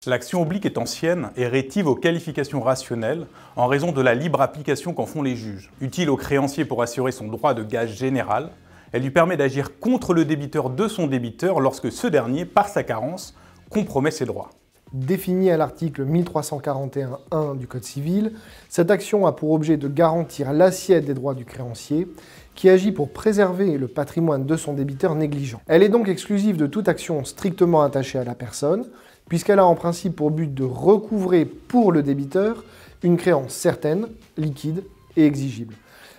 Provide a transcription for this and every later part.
L'action oblique est ancienne et rétive aux qualifications rationnelles en raison de la libre application qu'en font les juges. Utile au créancier pour assurer son droit de gage général, elle lui permet d'agir contre le débiteur de son débiteur lorsque ce dernier, par sa carence, compromet ses droits. Définie à l'article 1341-1 du Code civil, cette action a pour objet de garantir l'assiette des droits du créancier qui agit pour préserver le patrimoine de son débiteur négligent. Elle est donc exclusive de toute action strictement attachée à la personne, puisqu'elle a en principe pour but de recouvrer pour le débiteur une créance certaine, liquide et exigible.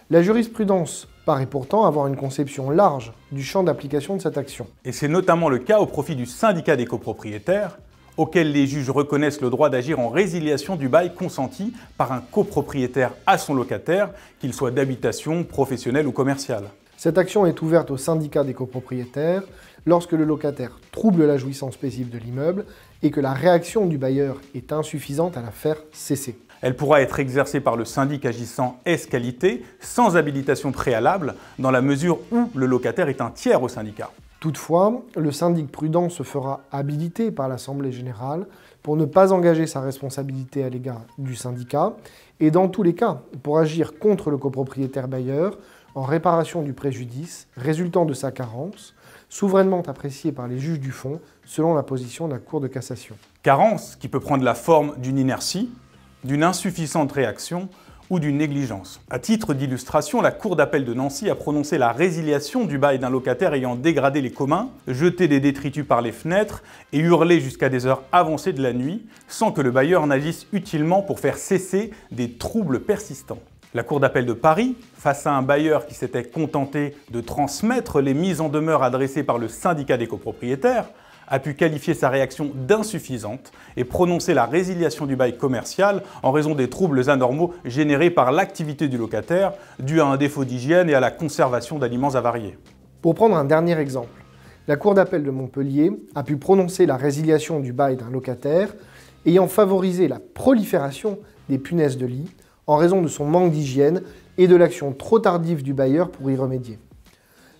La jurisprudence paraît pourtant avoir une conception large du champ d'application de cette action. Et c'est notamment le cas au profit du syndicat des copropriétaires, auquel les juges reconnaissent le droit d'agir en résiliation du bail consenti par un copropriétaire à son locataire, qu'il soit d'habitation, professionnel ou commercial. Cette action est ouverte au syndicat des copropriétaires lorsque le locataire trouble la jouissance paisible de l'immeuble et que la réaction du bailleur est insuffisante à la faire cesser. Elle pourra être exercée par le syndic agissant ès qualité, sans habilitation préalable, dans la mesure où le locataire est un tiers au syndicat. Toutefois, le syndic prudent se fera habiliter par l'Assemblée générale pour ne pas engager sa responsabilité à l'égard du syndicat et dans tous les cas pour agir contre le copropriétaire bailleur en réparation du préjudice résultant de sa carence, souverainement appréciée par les juges du fond selon la position de la Cour de cassation. Carence qui peut prendre la forme d'une inertie, d'une insuffisante réaction ou d'une négligence. À titre d'illustration, la Cour d'appel de Nancy a prononcé la résiliation du bail d'un locataire ayant dégradé les communs, jeté des détritus par les fenêtres et hurlé jusqu'à des heures avancées de la nuit, sans que le bailleur n'agisse utilement pour faire cesser des troubles persistants. La Cour d'appel de Paris, face à un bailleur qui s'était contenté de transmettre les mises en demeure adressées par le syndicat des copropriétaires, a pu qualifier sa réaction d'insuffisante et prononcer la résiliation du bail commercial en raison des troubles anormaux générés par l'activité du locataire, due à un défaut d'hygiène et à la conservation d'aliments avariés. Pour prendre un dernier exemple, la Cour d'appel de Montpellier a pu prononcer la résiliation du bail d'un locataire ayant favorisé la prolifération des punaises de lit en raison de son manque d'hygiène et de l'action trop tardive du bailleur pour y remédier.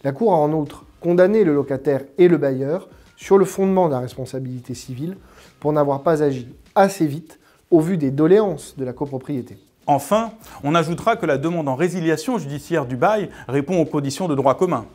La Cour a en outre condamné le locataire et le bailleur sur le fondement de la responsabilité civile pour n'avoir pas agi assez vite au vu des doléances de la copropriété. Enfin, on ajoutera que la demande en résiliation judiciaire du bail répond aux conditions de droit commun.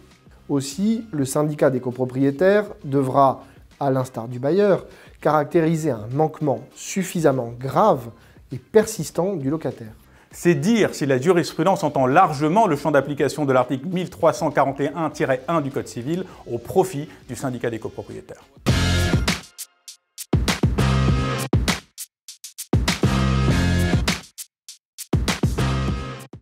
Aussi, le syndicat des copropriétaires devra, à l'instar du bailleur, caractériser un manquement suffisamment grave et persistant du locataire. C'est dire si la jurisprudence entend largement le champ d'application de l'article 1341-1 du Code civil au profit du syndicat des copropriétaires.